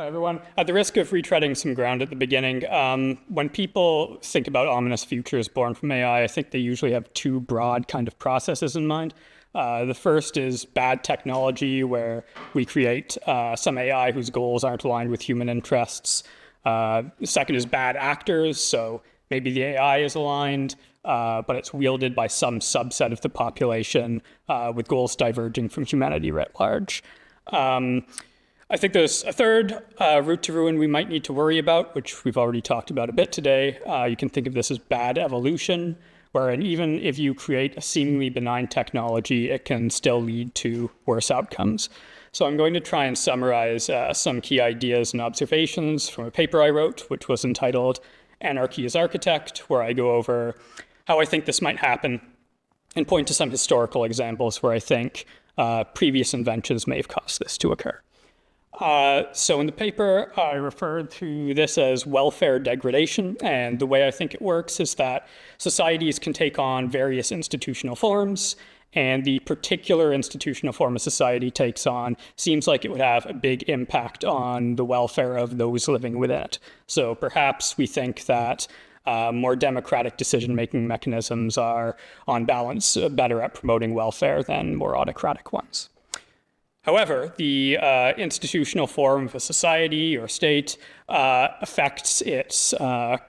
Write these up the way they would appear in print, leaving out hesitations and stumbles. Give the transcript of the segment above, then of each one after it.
Hi, everyone. At the risk of retreading some ground at the beginning, when people think about ominous futures born from AI, I think they usually have two broad kind of processes in mind. The first is bad technology, where we create some AI whose goals aren't aligned with human interests. The second is bad actors, so maybe the AI is aligned, but it's wielded by some subset of the population with goals diverging from humanity writ large. I think there's a third route to ruin we might need to worry about, which we've already talked about a bit today. You can think of this as bad evolution, wherein even if you create a seemingly benign technology, it can still lead to worse outcomes. So I'm going to try and summarize some key ideas and observations from a paper I wrote, which was entitled Anarchy as Architect, where I go over how I think this might happen and point to some historical examples where I think previous inventions may have caused this to occur. So in the paper, I referred to this as welfare degradation, and the way I think it works is that societies can take on various institutional forms, and the particular institutional form a society takes on seems like it would have a big impact on the welfare of those living within it. So perhaps we think that more democratic decision-making mechanisms are, on balance, better at promoting welfare than more autocratic ones. However, the institutional form of a society or state affects its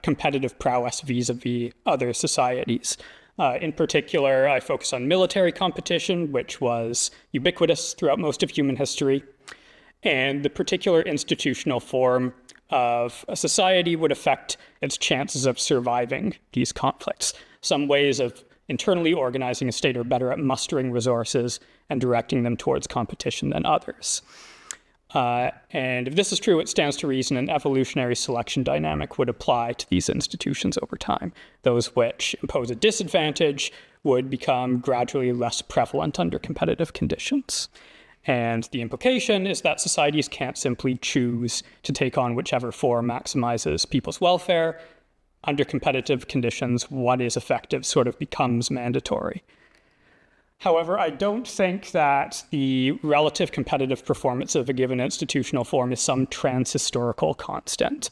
competitive prowess vis-a-vis other societies. In particular, I focus on military competition, which was ubiquitous throughout most of human history. And the particular institutional form of a society would affect its chances of surviving these conflicts. Some ways of internally organizing a state are better at mustering resources and directing them towards competition than others. And if this is true, it stands to reason an evolutionary selection dynamic would apply to these institutions over time. Those which impose a disadvantage would become gradually less prevalent under competitive conditions. And the implication is that societies can't simply choose to take on whichever form maximizes people's welfare. Under competitive conditions, what is effective sort of becomes mandatory. However, I don't think that the relative competitive performance of a given institutional form is some trans-historical constant.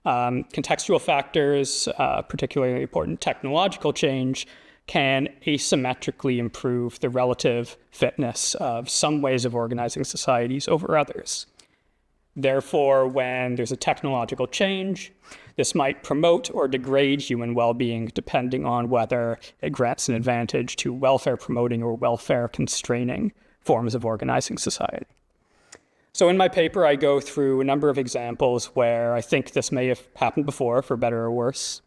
Contextual factors, particularly important technological change, can asymmetrically improve the relative fitness of some ways of organizing societies over others. Therefore, when there's a technological change, this might promote or degrade human well-being depending on whether it grants an advantage to welfare-promoting or welfare-constraining forms of organizing society. So in my paper, I go through a number of examples where I think this may have happened before, for better or worse.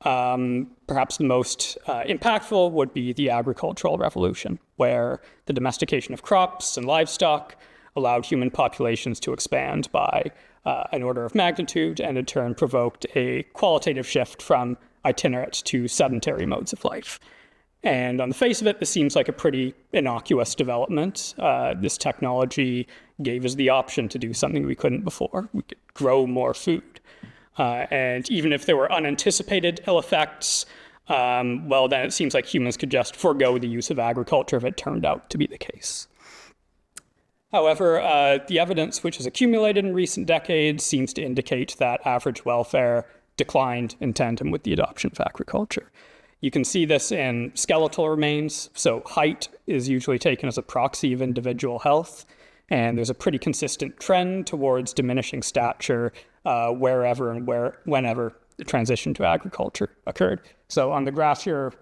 Perhaps the most impactful would be the agricultural revolution, where the domestication of crops and livestock allowed human populations to expand by an order of magnitude, and in turn provoked a qualitative shift from itinerant to sedentary modes of life. And on the face of it, this seems like a pretty innocuous development. This technology gave us the option to do something we couldn't before. We could grow more food. And even if there were unanticipated ill effects, well, then it seems like humans could just forego the use of agriculture if it turned out to be the case. However, the evidence which has accumulated in recent decades seems to indicate that average welfare declined in tandem with the adoption of agriculture. You can see this in skeletal remains. So height is usually taken as a proxy of individual health, and there's a pretty consistent trend towards diminishing stature wherever and whenever the transition to agriculture occurred. So on the graph here,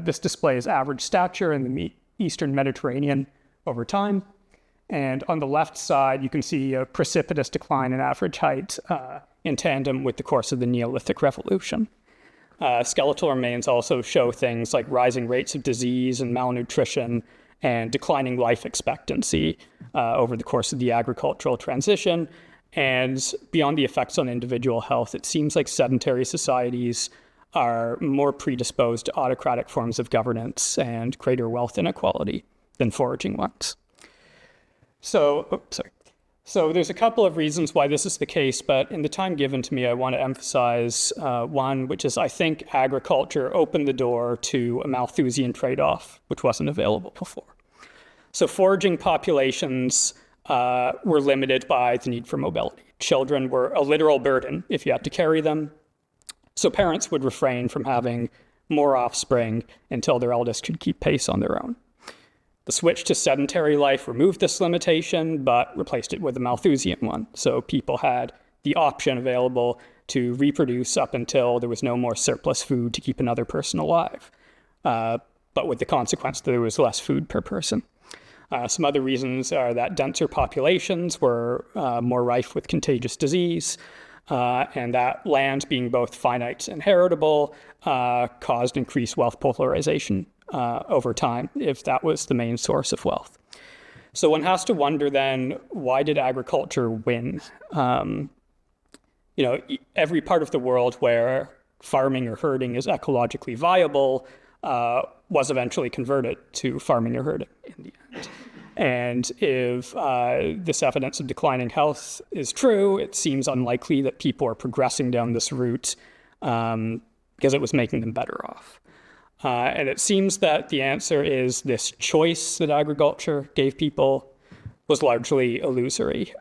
this displays average stature in the Eastern Mediterranean over time. And on the left side, you can see a precipitous decline in average height in tandem with the course of the Neolithic Revolution. Skeletal remains also show things like rising rates of disease and malnutrition and declining life expectancy over the course of the agricultural transition. And beyond the effects on individual health, it seems like sedentary societies are more predisposed to autocratic forms of governance and greater wealth inequality than foraging ones. So there's a couple of reasons why this is the case, but in the time given to me, I want to emphasize one, which is I think agriculture opened the door to a Malthusian trade-off, which wasn't available before. So foraging populations were limited by the need for mobility. children were a literal burden if you had to carry them. So parents would refrain from having more offspring until their eldest could keep pace on their own. The switch to sedentary life removed this limitation, but replaced it with a Malthusian one. So people had the option available to reproduce up until there was no more surplus food to keep another person alive, but with the consequence that there was less food per person. Some other reasons are that denser populations were more rife with contagious disease, and that land being both finite and heritable caused increased wealth polarization over time, if that was the main source of wealth. So one has to wonder then, why did agriculture win? Every part of the world where farming or herding is ecologically viable was eventually converted to farming or herding in the end. And if this evidence of declining health is true, it seems unlikely that people are progressing down this route because it was making them better off. And it seems that the answer is this choice that agriculture gave people was largely illusory.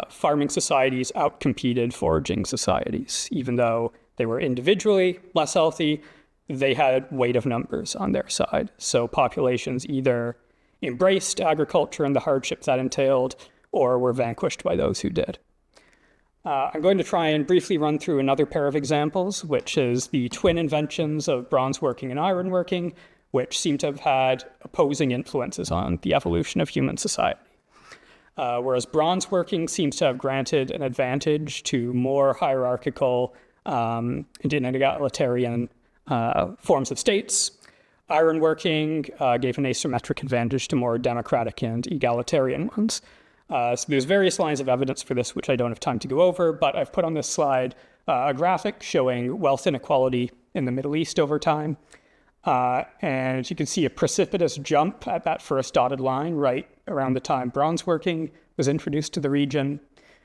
Farming societies outcompeted foraging societies. Even though they were individually less healthy, they had weight of numbers on their side. So populations either embraced agriculture and the hardship that entailed, or were vanquished by those who did. I'm going to try and briefly run through another pair of examples, which is the twin inventions of bronze working and iron working, which seem to have had opposing influences on the evolution of human society. Whereas bronze working seems to have granted an advantage to more hierarchical and egalitarian forms of states, ironworking gave an asymmetric advantage to more democratic and egalitarian ones. So there's various lines of evidence for this, which I don't have time to go over, but I've put on this slide a graphic showing wealth inequality in the Middle East over time. And you can see a precipitous jump at that first dotted line right around the time bronze working was introduced to the region,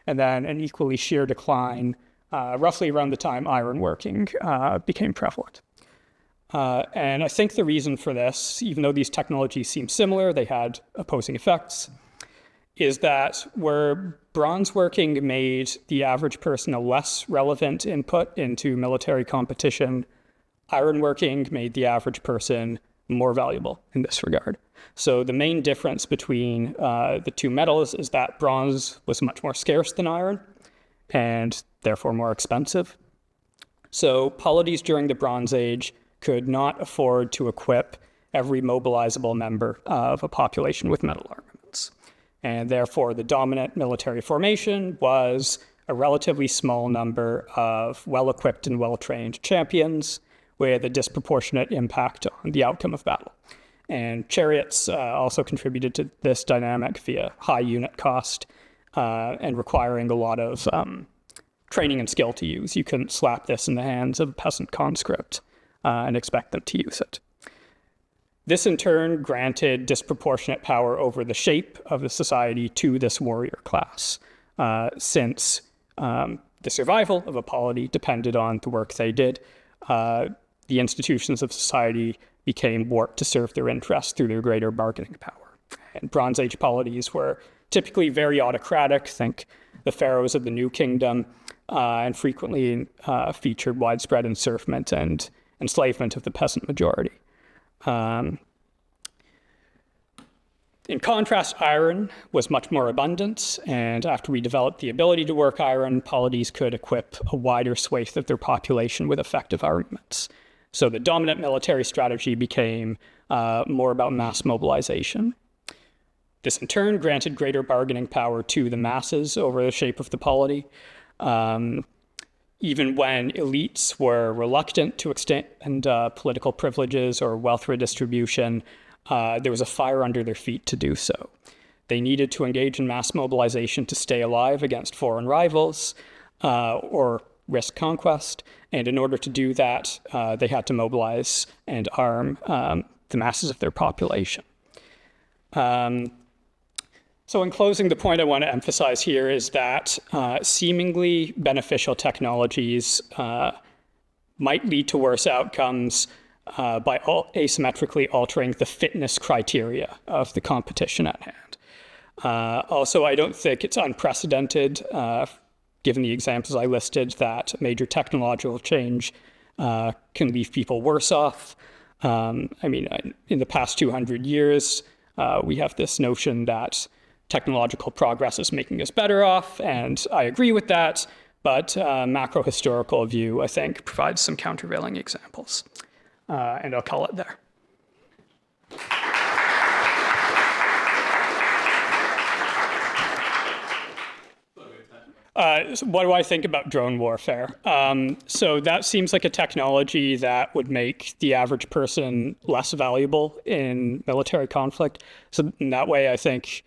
and then an equally sheer decline roughly around the time iron working became prevalent. And I think the reason for this, even though these technologies seem similar, they had opposing effects, is that where bronze working made the average person a less relevant input into military competition, ironworking made the average person more valuable in this regard. So the main difference between the two metals is that bronze was much more scarce than iron, and therefore more expensive. So polities during the Bronze Age could not afford to equip every mobilizable member of a population with metal armaments. And therefore, the dominant military formation was a relatively small number of well-equipped and well-trained champions with a disproportionate impact on the outcome of battle. And chariots also contributed to this dynamic via high unit cost and requiring a lot of training and skill to use. You couldn't slap this in the hands of a peasant conscript and expect them to use it. This in turn granted disproportionate power over the shape of the society to this warrior class, since the survival of a polity depended on the work they did. The institutions of society became warped to serve their interests through their greater bargaining power. And Bronze Age polities were typically very autocratic, think the pharaohs of the New Kingdom, and frequently featured widespread encirclement and enslavement of the peasant majority. In contrast, iron was much more abundant, and after we developed the ability to work iron, polities could equip a wider swathe of their population with effective armaments. So the dominant military strategy became more about mass mobilization. This in turn granted greater bargaining power to the masses over the shape of the polity. Even when elites were reluctant to extend political privileges or wealth redistribution, there was a fire under their feet to do so. They needed to engage in mass mobilization to stay alive against foreign rivals or risk conquest. And in order to do that, they had to mobilize and arm the masses of their population. So in closing, the point I want to emphasize here is that seemingly beneficial technologies might lead to worse outcomes by asymmetrically altering the fitness criteria of the competition at hand. Also, I don't think it's unprecedented given the examples I listed, that major technological change can leave people worse off. I mean, in the past 200 years, we have this notion that technological progress is making us better off, and I agree with that, but macro-historical view, I think, provides some countervailing examples. And I'll call it there. So what do I think about drone warfare? So that seems like a technology that would make the average person less valuable in military conflict. So in that way, I think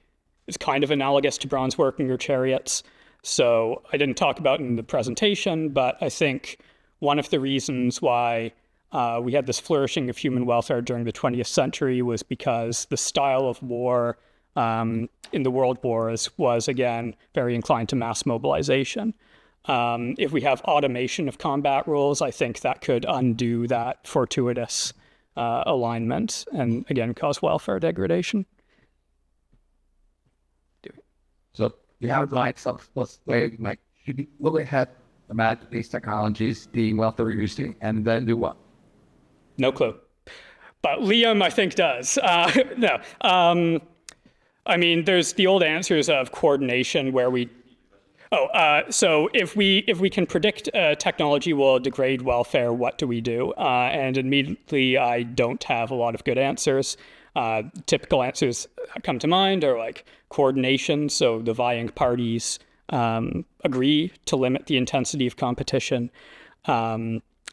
it's kind of analogous to bronze working or chariots. So I didn't talk about it in the presentation, but I think one of the reasons why we had this flourishing of human welfare during the 20th century was because the style of war in the world wars was, again, very inclined to mass mobilization. If we have automation of combat rules, I think that could undo that fortuitous alignment and, again, cause welfare degradation. So you have like what's like you look ahead about these technologies, the welfare reducing, and then do what? No clue. But Liam, I think, does. No. I mean, there's the old answers of coordination where we... so if we can predict technology will degrade welfare, what do we do? And immediately, I don't have a lot of good answers. Typical answers that come to mind are like coordination. So the vying parties agree to limit the intensity of competition.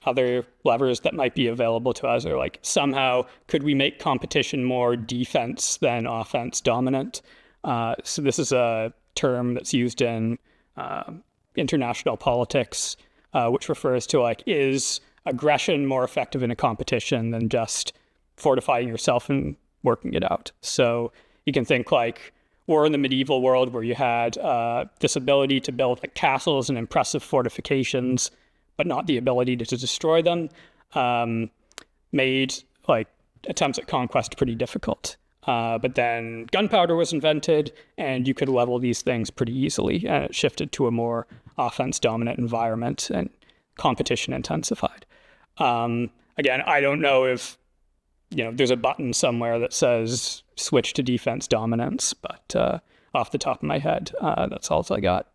Other levers that might be available to us are like somehow could we make competition more defense than offense dominant? So this is a term that's used in international politics, which refers to like, is aggression more effective in a competition than just fortifying yourself and working it out? So you can think like we're in the medieval world where you had this ability to build like castles and impressive fortifications, but not the ability to destroy them, made like attempts at conquest pretty difficult. But then gunpowder was invented and you could level these things pretty easily, and it shifted to a more offense-dominant environment and competition intensified. Again, I don't know if there's a button somewhere that says switch to defense dominance, but off the top of my head, that's all I got.